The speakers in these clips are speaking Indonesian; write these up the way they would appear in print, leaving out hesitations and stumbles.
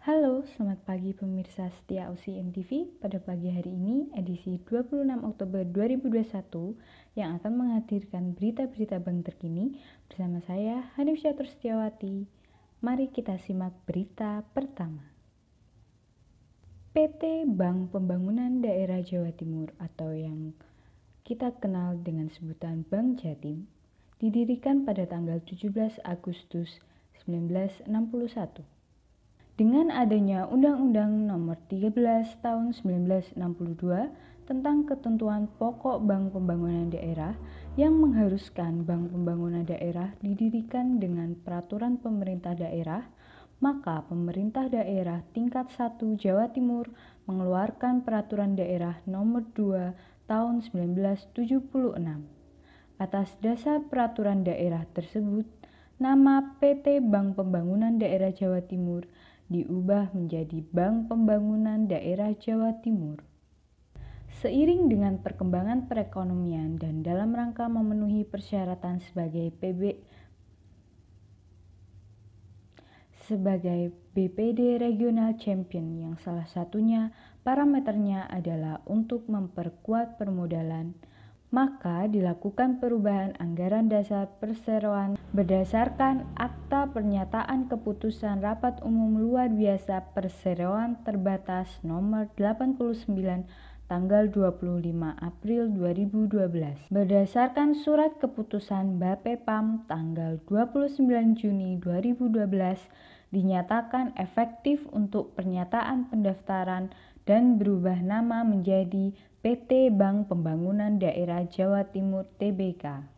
Halo, selamat pagi pemirsa setia UCM TV. Pada pagi hari ini, edisi 26 Oktober 2021, yang akan menghadirkan berita-berita bank terkini bersama saya, Hanif Syatur Setiawati. Mari kita simak berita pertama. PT Bank Pembangunan Daerah Jawa Timur atau yang kita kenal dengan sebutan Bank Jatim, didirikan pada tanggal 17 Agustus 1961. Dengan adanya Undang-Undang Nomor 13 Tahun 1962 tentang ketentuan pokok Bank Pembangunan Daerah yang mengharuskan Bank Pembangunan Daerah didirikan dengan peraturan pemerintah daerah, maka pemerintah daerah tingkat 1 Jawa Timur mengeluarkan Peraturan Daerah Nomor 2 Tahun 1976. Atas dasar peraturan daerah tersebut, nama PT Bank Pembangunan Daerah Jawa Timur diubah menjadi Bank Pembangunan Daerah Jawa Timur. Seiring dengan perkembangan perekonomian dan dalam rangka memenuhi persyaratan sebagai BPD Regional Champion yang salah satunya parameternya adalah untuk memperkuat permodalan, maka dilakukan perubahan anggaran dasar perseroan berdasarkan Akta Pernyataan Keputusan Rapat Umum Luar Biasa Perseroan Terbatas Nomor 89 tanggal 25 April 2012 berdasarkan Surat Keputusan Bapepam tanggal 29 Juni 2012 dinyatakan efektif untuk pernyataan pendaftaran dan berubah nama menjadi PT Bank Pembangunan Daerah Jawa Timur (TBK).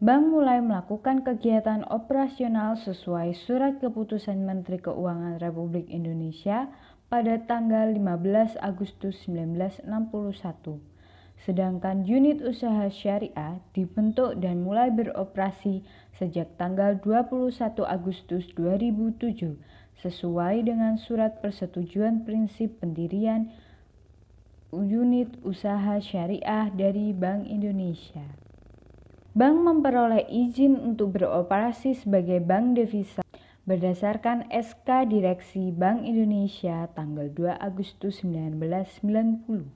Bank mulai melakukan kegiatan operasional sesuai Surat Keputusan Menteri Keuangan Republik Indonesia pada tanggal 15 Agustus 1961. Sedangkan unit usaha syariah dibentuk dan mulai beroperasi sejak tanggal 21 Agustus 2007 sesuai dengan Surat Persetujuan Prinsip Pendirian Unit Usaha Syariah dari Bank Indonesia. Bank memperoleh izin untuk beroperasi sebagai bank devisa berdasarkan SK Direksi Bank Indonesia tanggal 2 Agustus 1990.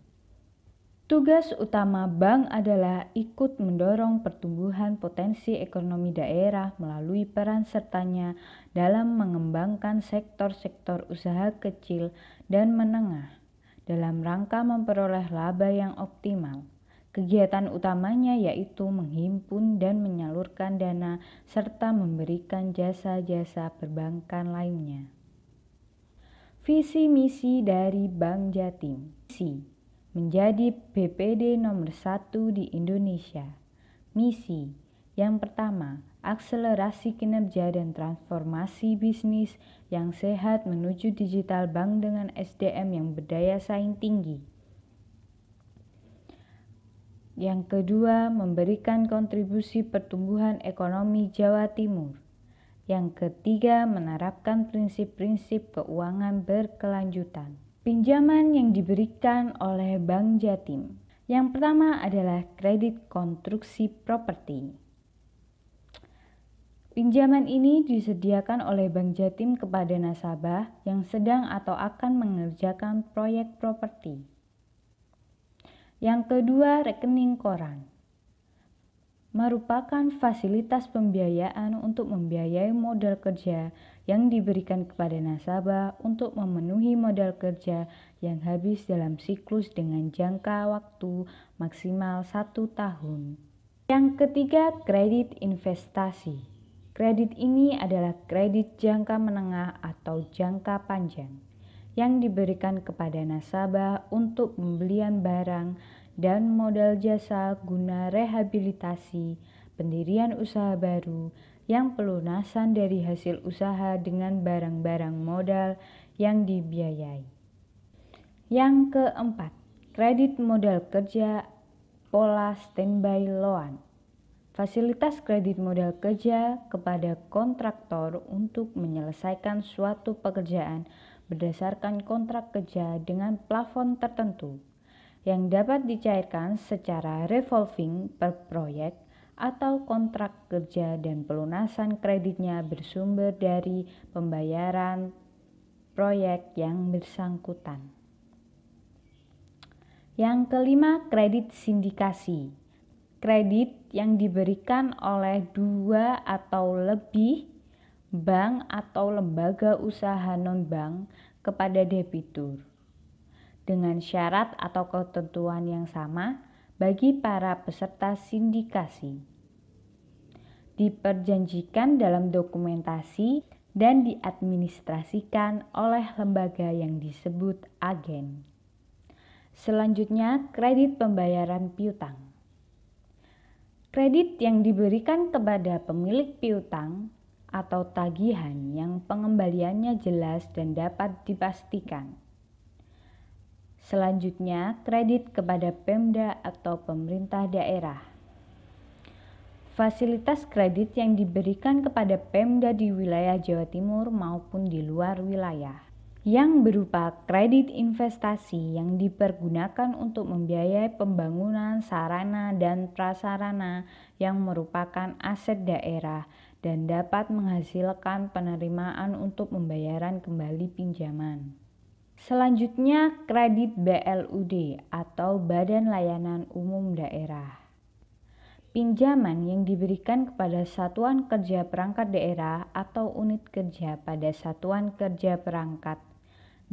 Tugas utama bank adalah ikut mendorong pertumbuhan potensi ekonomi daerah melalui peran sertanya dalam mengembangkan sektor-sektor usaha kecil dan menengah dalam rangka memperoleh laba yang optimal. Kegiatan utamanya yaitu menghimpun dan menyalurkan dana serta memberikan jasa-jasa perbankan lainnya. Visi misi dari Bank Jatim. Misi: menjadi BPD nomor 1 di Indonesia. Misi yang pertama, akselerasi kinerja dan transformasi bisnis yang sehat menuju digital bank dengan SDM yang berdaya saing tinggi. Yang kedua, memberikan kontribusi pertumbuhan ekonomi Jawa Timur. Yang ketiga, menerapkan prinsip-prinsip keuangan berkelanjutan. Pinjaman yang diberikan oleh Bank Jatim. Yang pertama adalah kredit konstruksi properti. Pinjaman ini disediakan oleh Bank Jatim kepada nasabah yang sedang atau akan mengerjakan proyek properti. Yang kedua, rekening koran. Merupakan fasilitas pembiayaan untuk membiayai modal kerja yang diberikan kepada nasabah untuk memenuhi modal kerja yang habis dalam siklus dengan jangka waktu maksimal 1 tahun. Yang ketiga, kredit investasi. Kredit ini adalah kredit jangka menengah atau jangka panjang yang diberikan kepada nasabah untuk pembelian barang dan modal jasa guna rehabilitasi, pendirian usaha baru, yang pelunasan dari hasil usaha dengan barang-barang modal yang dibiayai. Yang keempat, kredit modal kerja pola standby loan. Fasilitas kredit modal kerja kepada kontraktor untuk menyelesaikan suatu pekerjaan berdasarkan kontrak kerja dengan plafon tertentu yang dapat dicairkan secara revolving per proyek atau kontrak kerja dan pelunasan kreditnya bersumber dari pembayaran proyek yang bersangkutan. Yang kelima, kredit sindikasi. Kredit yang diberikan oleh 2 atau lebih bank atau lembaga usaha non-bank kepada debitur, dengan syarat atau ketentuan yang sama bagi para peserta sindikasi. Diperjanjikan dalam dokumentasi dan diadministrasikan oleh lembaga yang disebut agen. Selanjutnya, kredit pembayaran piutang. Kredit yang diberikan kepada pemilik piutang atau tagihan yang pengembaliannya jelas dan dapat dipastikan. Selanjutnya, kredit kepada Pemda atau pemerintah daerah. Fasilitas kredit yang diberikan kepada Pemda di wilayah Jawa Timur maupun di luar wilayah, yang berupa kredit investasi yang dipergunakan untuk membiayai pembangunan sarana dan prasarana yang merupakan aset daerah dan dapat menghasilkan penerimaan untuk pembayaran kembali pinjaman. Selanjutnya, kredit BLUD atau Badan Layanan Umum Daerah. Pinjaman yang diberikan kepada satuan kerja perangkat daerah atau unit kerja pada satuan kerja perangkat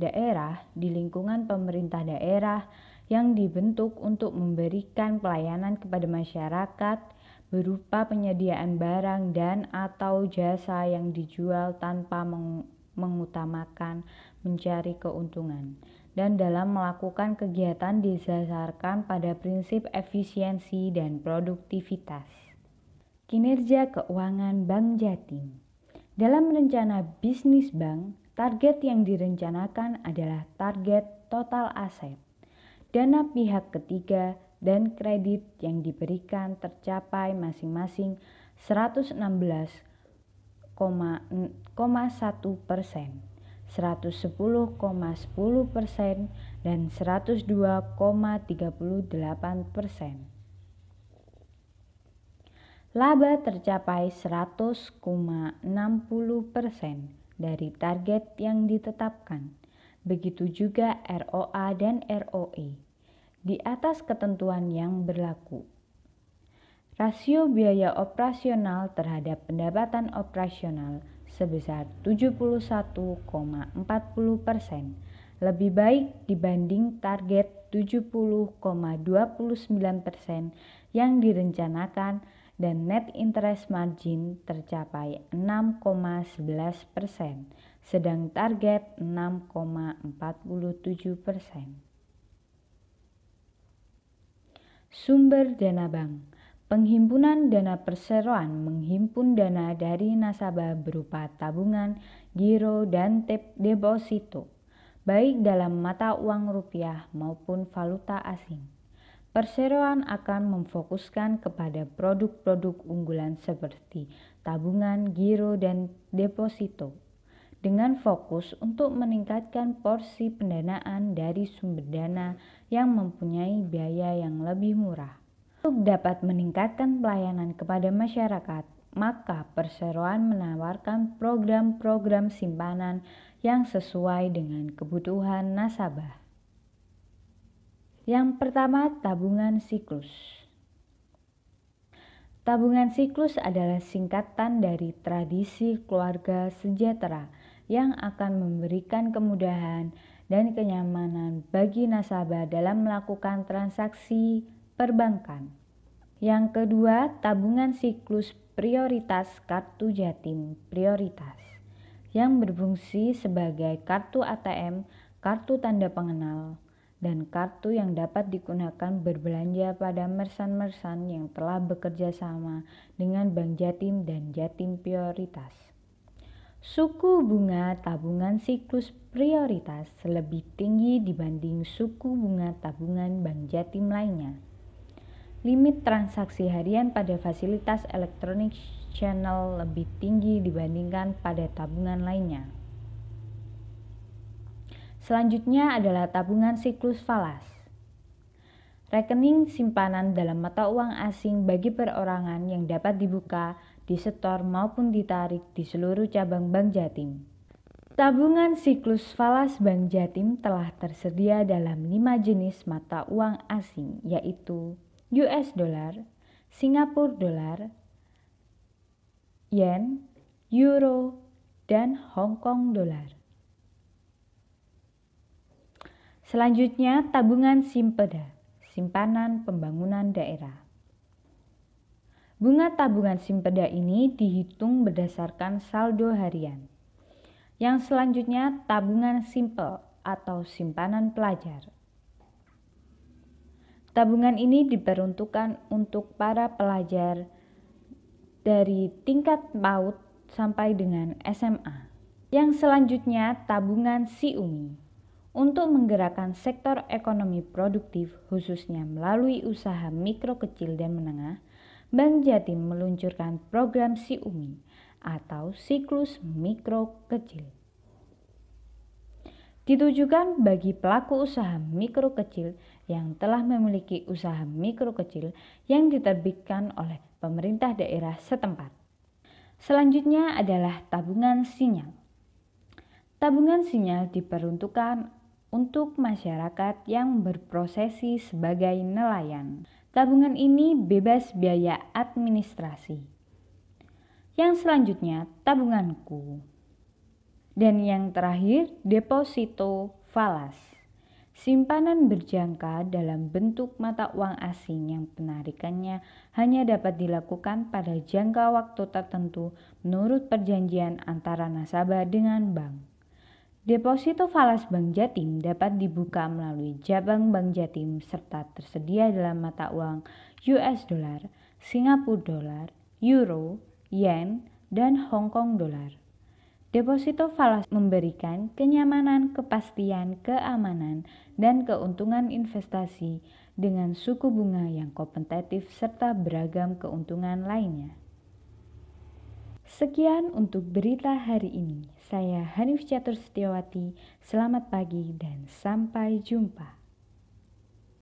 daerah di lingkungan pemerintah daerah yang dibentuk untuk memberikan pelayanan kepada masyarakat berupa penyediaan barang dan atau jasa yang dijual tanpa mengutamakan mencari keuntungan, dan dalam melakukan kegiatan didasarkan pada prinsip efisiensi dan produktivitas. Kinerja keuangan Bank Jatim. Dalam rencana bisnis bank, target yang direncanakan adalah target total aset, dana pihak ketiga, dan kredit yang diberikan tercapai masing-masing 116,1%, 110,10%, dan 102,38%. Laba tercapai 100,60% dari target yang ditetapkan. Begitu juga ROA dan ROE di atas ketentuan yang berlaku. Rasio biaya operasional terhadap pendapatan operasional sebesar 71,40%, lebih baik dibanding target 70,29% yang direncanakan, dan net interest margin tercapai 6,11%, sedang target 6,47%. Sumber dana bank. Penghimpunan dana perseroan menghimpun dana dari nasabah berupa tabungan, giro, dan deposito, baik dalam mata uang rupiah maupun valuta asing. Perseroan akan memfokuskan kepada produk-produk unggulan seperti tabungan, giro, dan deposito, dengan fokus untuk meningkatkan porsi pendanaan dari sumber dana yang mempunyai biaya yang lebih murah. Untuk dapat meningkatkan pelayanan kepada masyarakat, maka perseroan menawarkan program-program simpanan yang sesuai dengan kebutuhan nasabah. Yang pertama, tabungan siklus. Tabungan siklus adalah singkatan dari tradisi keluarga sejahtera yang akan memberikan kemudahan dan kenyamanan bagi nasabah dalam melakukan transaksi perbankan. Yang kedua, tabungan siklus prioritas kartu Jatim Prioritas yang berfungsi sebagai kartu ATM, kartu tanda pengenal, dan kartu yang dapat digunakan berbelanja pada merchant-merchant yang telah bekerja sama dengan Bank Jatim dan Jatim Prioritas. Suku bunga tabungan siklus prioritas lebih tinggi dibanding suku bunga tabungan Bank Jatim lainnya. Limit transaksi harian pada fasilitas elektronik channel lebih tinggi dibandingkan pada tabungan lainnya. Selanjutnya adalah tabungan siklus falas. Rekening simpanan dalam mata uang asing bagi perorangan yang dapat dibuka, disetor maupun ditarik di seluruh cabang Bank Jatim. Tabungan siklus falas Bank Jatim telah tersedia dalam 5 jenis mata uang asing, yaitu US dollar, Singapura dollar, yen, euro, dan Hong Kong dollar. Selanjutnya, tabungan Simpeda, simpanan pembangunan daerah. Bunga tabungan Simpeda ini dihitung berdasarkan saldo harian. Yang selanjutnya, tabungan simpel atau simpanan pelajar. Tabungan ini diperuntukkan untuk para pelajar dari tingkat PAUD sampai dengan SMA. Yang selanjutnya, tabungan SIUMI untuk menggerakkan sektor ekonomi produktif khususnya melalui usaha mikro kecil dan menengah. Bank Jatim meluncurkan program SIUMI atau siklus mikro kecil. Ditujukan bagi pelaku usaha mikro kecil yang telah memiliki usaha mikro kecil yang diterbitkan oleh pemerintah daerah setempat. Selanjutnya adalah tabungan sinyal. Tabungan sinyal diperuntukkan untuk masyarakat yang berprofesi sebagai nelayan. Tabungan ini bebas biaya administrasi. Yang selanjutnya, tabunganku. Dan yang terakhir, deposito falas. Simpanan berjangka dalam bentuk mata uang asing yang penarikannya hanya dapat dilakukan pada jangka waktu tertentu menurut perjanjian antara nasabah dengan bank. Deposito falas Bank Jatim dapat dibuka melalui cabang Bank Jatim serta tersedia dalam mata uang US dollar, Singapura dollar, euro, yen, dan Hong Kong dollar. Deposito falas memberikan kenyamanan, kepastian, keamanan, dan keuntungan investasi dengan suku bunga yang kompetitif serta beragam keuntungan lainnya. Sekian untuk berita hari ini. Saya Hanif Catur Setiawati. Selamat pagi dan sampai jumpa.